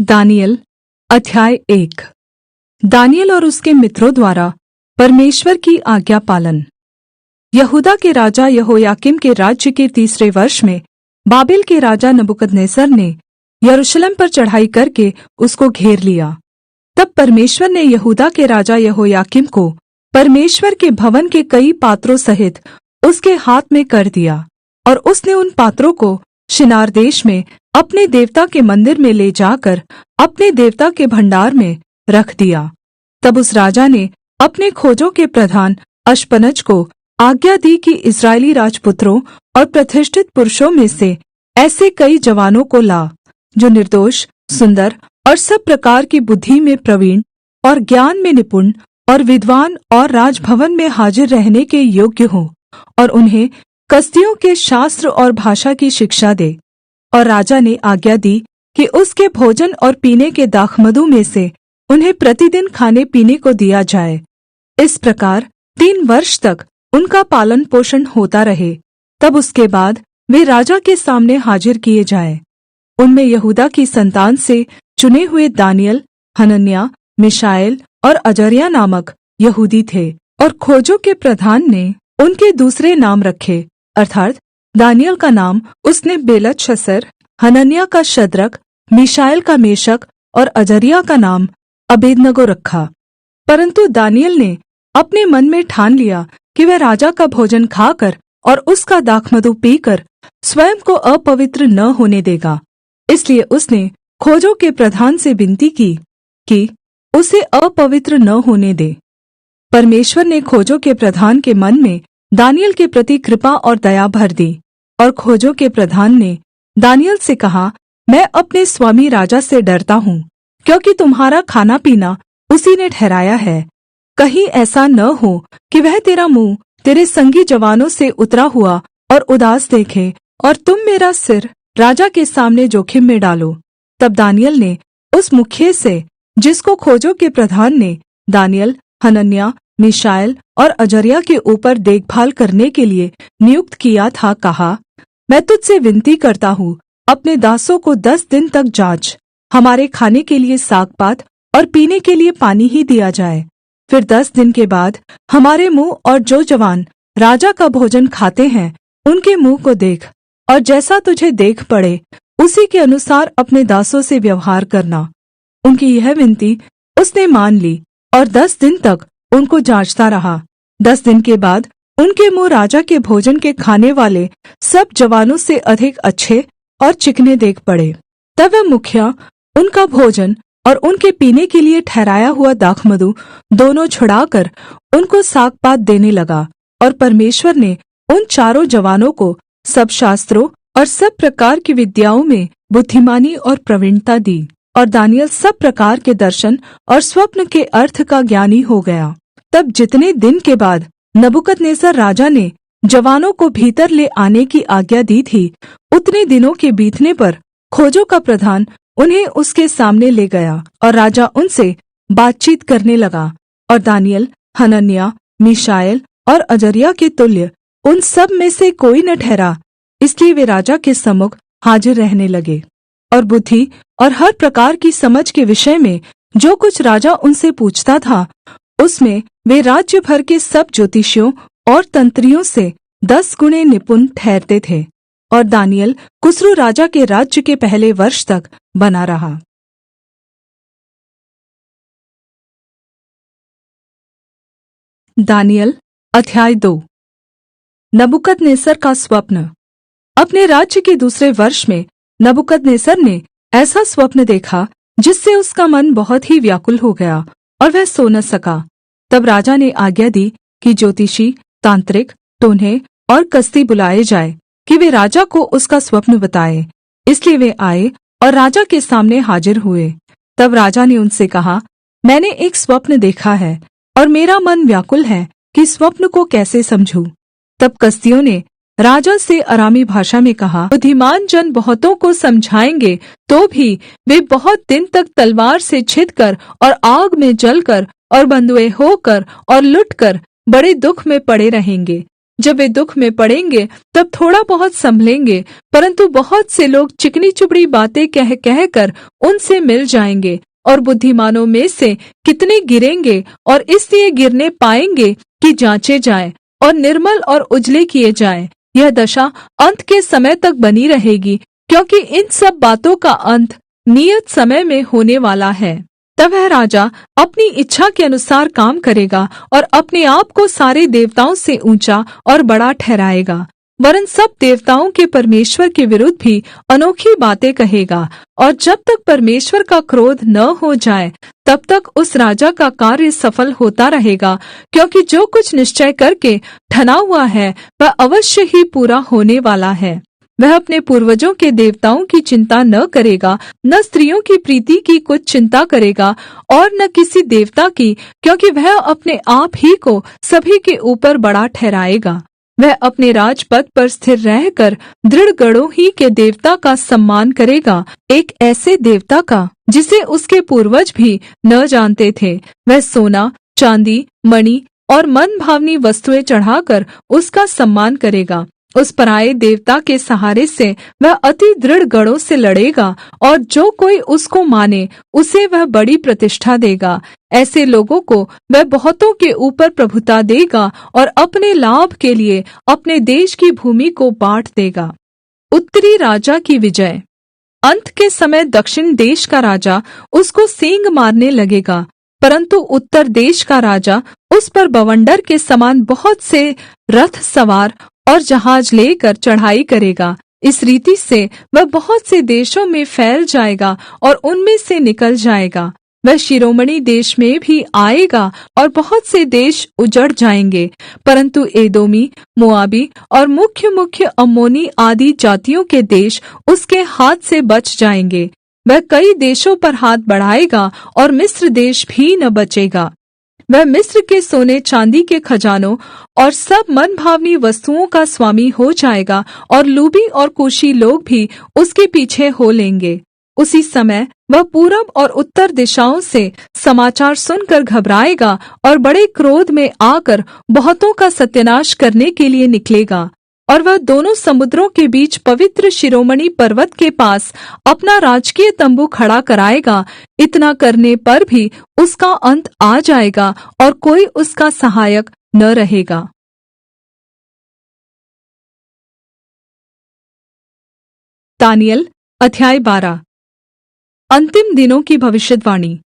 दानिय्येल अध्याय 1। दानिय्येल और उसके मित्रों द्वारा परमेश्वर की आज्ञा पालन। यहूदा के राजा यहोयाकीम के राज्य के 3 वर्ष में बाबेल के राजा नबूकदनेस्सर ने यरूशलेम पर चढ़ाई करके उसको घेर लिया। तब परमेश्वर ने यहूदा के राजा यहोयाकीम को परमेश्वर के भवन के कई पात्रों सहित उसके हाथ में कर दिया, और उसने उन पात्रों को शिनार देश में अपने देवता के मंदिर में ले जाकर अपने देवता के भण्डार में रख दिया। तब उस राजा ने अपने खोजों के प्रधान अश्पनज को आज्ञा दी कि इस्राएली राजपुत्रों और प्रतिष्ठित पुरुषों में से ऐसे कई जवानों को ला, जो निर्दोष, सुंदर और सब प्रकार की बुद्धि में प्रवीण और ज्ञान में निपुण और विद्वान और राजभवन में हाजिर रहने के योग्य हों, और उन्हें कसदियों के शास्त्र और भाषा की शिक्षा दे। और राजा ने आज्ञा दी कि उसके भोजन और पीने के दाखमधु में से उन्हें प्रतिदिन खाने पीने को दिया जाए। इस प्रकार 3 वर्ष तक उनका पालन पोषण होता रहे। तब उसके बाद वे राजा के सामने हाजिर किए जाएँ। उनमें यहूदा की संतान से चुने हुए दानिय्येल, हनन्याह, मीशाएल और अजर्याह नामक यहूदी थे, और खोजों के प्रधान ने उनके दूसरे नाम रखे, अर्थात् दानिय्येल का नाम उसने बेलतशस्सर, हनन्याह का शद्रक, मीशाएल का मेशक और अजर्याह का नाम अबेदनगो रखा। परन्तु दानिय्येल ने अपने मन में ठान लिया कि वह राजा का भोजन खाकर और उसका दाखमधु पीकर स्वयं को अपवित्र न होने देगा। इसलिए उसने खोजों के प्रधान से विनती की कि उसे अपवित्र न होने दे। परमेश्वर ने खोजों के प्रधान के मन में दानिय्येल के प्रति कृपा और दया भर दी, और खोजों के प्रधान ने दानिय्येल से कहा, मैं अपने स्वामी राजा से डरता हूँ, क्योंकि तुम्हारा खाना पीना उसी ने ठहराया है। कहीं ऐसा न हो कि वह तेरा मुँह तेरे संगी जवानों से उतरा हुआ और उदास देखे, और तुम मेरा सिर राजा के सामने जोखिम में डालो। तब दानिय्येल ने उस मुखिए से, जिसको खोजों के प्रधान ने दानिय्येल, हनन्याह, मीशाएल और अजर्याह के ऊपर देखभाल करने के लिए नियुक्त किया था, कहा, मैं तुझसे विनती करता हूँ, अपने दासों को 10 दिन तक जाँच, हमारे खाने के लिए सागपात और पीने के लिए पानी ही दिया जाए। फिर 10 दिन के बाद हमारे मुँह और जो जवान राजा का भोजन खाते हैं उनके मुँह को देख, और जैसा तुझे देख पड़े उसी के अनुसार अपने दासों से व्यवहार करना। उनकी यह विनती उसने मान ली, और 10 दिन तक उनको जाँचता रहा। 10 दिन के बाद उनके मुँह राजा के भोजन के खाने वाले सब जवानों से अधिक अच्छे और चिकने देख पड़े। तब वह मुखिया उनका भोजन और उनके पीने के लिए ठहराया हुआ दाखमधु दोनों छुड़ाकर उनको सागपात देने लगा। और परमेश्वर ने उन चारों जवानों को सब शास्त्रों और सब प्रकार की विद्याओं में बुद्धिमानी और प्रवीणता दी, और दानिय्येल सब प्रकार के दर्शन और स्वप्न के अर्थ का ज्ञानी हो गया। तब जितने दिन के बाद नबूकदनेस्सर राजा ने जवानों को भीतर ले आने की आज्ञा दी थी, उतने दिनों के बीतने पर खोजों का प्रधान उन्हें उसके सामने ले गया, और राजा उनसे बातचीत करने लगा। और दानिय्येल, हनन्याह, मीशाएल और अजर्याह के तुल्य उन सब में से कोई न ठहरा, इसलिए वे राजा के सम्मुख हाजिर रहने लगे। और बुद्धि और हर प्रकार की समझ के विषय में जो कुछ राजा उनसे पूछता था, उसमें वे राज्य भर के सब ज्योतिषियों और तंत्रियों से 10 गुणे निपुण ठहरते थे। और दानिय्येल कुस्रू राजा के राज्य के पहले वर्ष तक बना रहा। दानिय्येल अध्याय 2। नबूकदनेस्सर का स्वप्न। अपने राज्य के 2 वर्ष में नबूकदनेस्सर ने ऐसा स्वप्न देखा जिससे उसका मन बहुत ही व्याकुल हो गया, और वह सो न सका। तब राजा ने आज्ञा दी कि ज्योतिषी, तांत्रिक, टोन्हे और कसदी बुलाए जाए कि वे राजा को उसका स्वप्न बताएं। इसलिए वे आए और राजा के सामने हाजिर हुए। तब राजा ने उनसे कहा, मैंने एक स्वप्न देखा है, और मेरा मन व्याकुल है कि स्वप्न को कैसे समझूं। तब कसदियों ने राजा से अरामी भाषा में कहा, बुद्धिमान जन बहुतों को समझाएंगे, तो भी वे बहुत दिन तक तलवार से छिदकर और आग में जलकर और बंधुए होकर और लुटकर बड़े दुःख में पड़े रहेंगे। जब वे दुख में पड़ेंगे तब थोड़ा बहुत संभलेंगे, परंतु बहुत से लोग चिकनी चुपड़ी बातें कह कहकर उनसे मिल जाएंगे। और बुद्धिमानों में से कितने गिरेंगे और इसलिए गिरने पाएंगे कि जांचे जाएं और निर्मल और उजले किए जाएं। यह दशा अंत के समय तक बनी रहेगी, क्योंकि इन सब बातों का अंत नियत समय में होने वाला है। तब वह राजा अपनी इच्छा के अनुसार काम करेगा और अपने आप को सारे देवताओं से ऊंचा और बड़ा ठहराएगा, वरन सब देवताओं के परमेश्वर के विरुद्ध भी अनोखी बातें कहेगा। और जब तक परमेश्वर का क्रोध न हो जाए तब तक उस राजा का कार्य सफल होता रहेगा, क्योंकि जो कुछ निश्चय करके ठना हुआ है वह अवश्य ही पूरा होने वाला है। वह अपने पूर्वजों के देवताओं की चिंता न करेगा, न स्त्रियों की प्रीति की कुछ चिंता करेगा और न किसी देवता की, क्योंकि वह अपने आप ही को सभी के ऊपर बड़ा ठहराएगा। वह अपने राजपद पर स्थिर रहकर दृढ़ गढ़ों ही के देवता का सम्मान करेगा, एक ऐसे देवता का जिसे उसके पूर्वज भी न जानते थे। वह सोना, चांदी, मणि और मन भावनी वस्तुएं चढ़ाकर उसका सम्मान करेगा। उस पराये देवता के सहारे से वह अति दृढ़ गढ़ों से लड़ेगा, और जो कोई उसको माने उसे वह बड़ी प्रतिष्ठा देगा। ऐसे लोगों को वह बहुतों के ऊपर प्रभुता देगा और अपने लाभ के लिए अपने देश की भूमि को बाँट देगा। उत्तरी राजा की विजय। अंत के समय दक्षिण देश का राजा उसको सींग मारने लगेगा, परंतु उत्तर देश का राजा उस पर बवंडर के समान बहुत से रथ सवार और जहाज लेकर चढ़ाई करेगा। इस रीति से वह बहुत से देशों में फैल जाएगा और उनमें से निकल जाएगा। वह शिरोमणि देश में भी आएगा और बहुत से देश उजड़ जाएंगे, परंतु एदोमी, मोआबी और मुख्य मुख्य अम्मोनी आदि जातियों के देश उसके हाथ से बच जाएंगे। वह कई देशों पर हाथ बढ़ाएगा और मिस्र देश भी न बचेगा। वह मिस्र के सोने चांदी के खजानों और सब मनभावनी वस्तुओं का स्वामी हो जाएगा, और लूबी और कूशी लोग भी उसके पीछे हो लेंगे। उसी समय वह पूरब और उत्तर दिशाओं से समाचार सुनकर घबराएगा और बड़े क्रोध में आकर बहुतों का सत्यानाश करने के लिए निकलेगा। और वह दोनों समुद्रों के बीच पवित्र शिरोमणि पर्वत के पास अपना राजकीय तंबू खड़ा कराएगा। इतना करने पर भी उसका अंत आ जाएगा और कोई उसका सहायक न रहेगा। दानिय्येल अध्याय 12। अंतिम दिनों की भविष्यद्वाणी।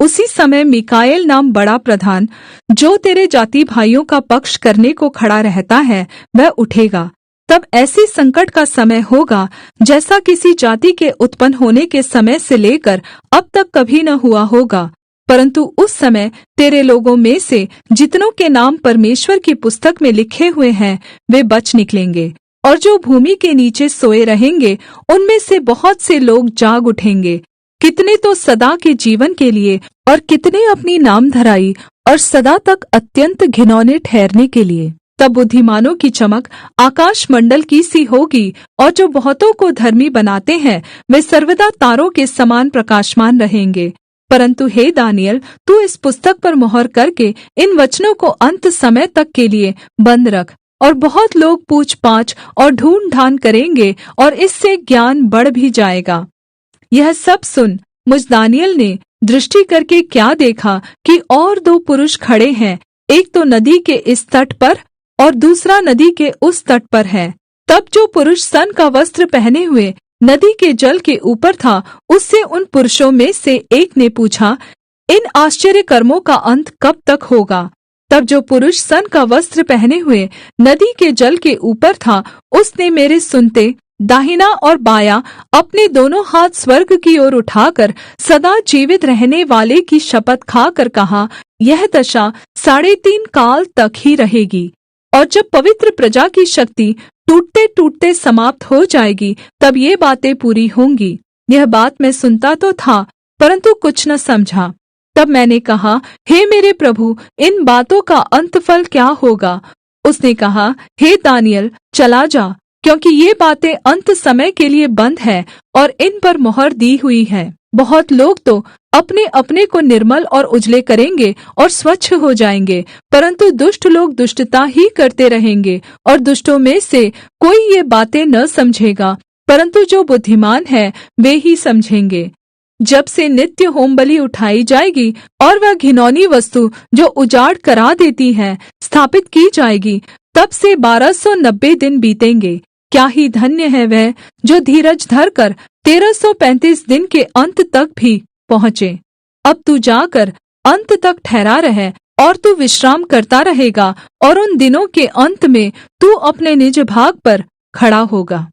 उसी समय मीकाएल नाम बड़ा प्रधान, जो तेरे जाति भाइयों का पक्ष करने को खड़ा रहता है, वह उठेगा। तब ऐसी संकट का समय होगा जैसा किसी जाति के उत्पन्न होने के समय से लेकर अब तक कभी न हुआ होगा। परंतु उस समय तेरे लोगों में से जितनों के नाम परमेश्वर की पुस्तक में लिखे हुए हैं, वे बच निकलेंगे। और जो भूमि के नीचे सोए रहेंगे, उनमें से बहुत से लोग जाग उठेंगे। कितने तो सदा के जीवन के लिए, और कितने अपनी नामधराई और सदा तक अत्यंत घिनौने ठहरने के लिए। तब बुद्धिमानों की चमक आकाश मंडल की सी होगी, और जो बहुतों को धर्मी बनाते हैं वे सर्वदा तारों के समान प्रकाशमान रहेंगे। परंतु हे दानिय्येल, तू इस पुस्तक पर मुहर करके इन वचनों को अंत समय तक के लिए बंद रख। और बहुत लोग पूछ पाछ और ढूंढ ढांढ करेंगे, और इससे ज्ञान बढ़ भी जाएगा। यह सब सुन, मुझ दानिय्येल ने दृष्टि करके क्या देखा कि और दो पुरुष खड़े हैं, एक तो नदी के इस तट पर और दूसरा नदी के उस तट पर है। तब जो पुरुष सन का वस्त्र पहने हुए नदी के जल के ऊपर था, उससे उन पुरुषों में से एक ने पूछा, इन आश्चर्य कर्मों का अंत कब तक होगा? तब जो पुरुष सन का वस्त्र पहने हुए नदी के जल के ऊपर था, उसने मेरे सुनते दाहिना और बायां अपने दोनों हाथ स्वर्ग की ओर उठाकर सदा जीवित रहने वाले की शपथ खाकर कहा, यह दशा 3.5 काल तक ही रहेगी। और जब पवित्र प्रजा की शक्ति टूटते टूटते समाप्त हो जाएगी, तब ये बातें पूरी होंगी। यह बात मैं सुनता तो था, परंतु कुछ न समझा। तब मैंने कहा, हे मेरे प्रभु, इन बातों का अंतफल क्या होगा? उसने कहा, हे दानिय्येल, चला जा, क्योंकि ये बातें अंत समय के लिए बंद है और इन पर मुहर दी हुई है। बहुत लोग तो अपने अपने को निर्मल और उजले करेंगे और स्वच्छ हो जाएंगे, परन्तु दुष्ट लोग दुष्टता ही करते रहेंगे, और दुष्टों में से कोई ये बातें न समझेगा, परन्तु जो बुद्धिमान है वे ही समझेंगे। जब से नित्य होमबलि उठाई जाएगी और वह घिनौनी वस्तु जो उजाड़ करा देती है स्थापित की जाएगी, तब से 1290 दिन बीतेंगे। क्या ही धन्य है वह जो धीरज धरकर 1335 दिन के अंत तक भी पहुँचे। अब तू जाकर अंत तक ठहरा रह, और तू विश्राम करता रहेगा, और उन दिनों के अन्त में तू अपने निज भाग पर खड़ा होगा।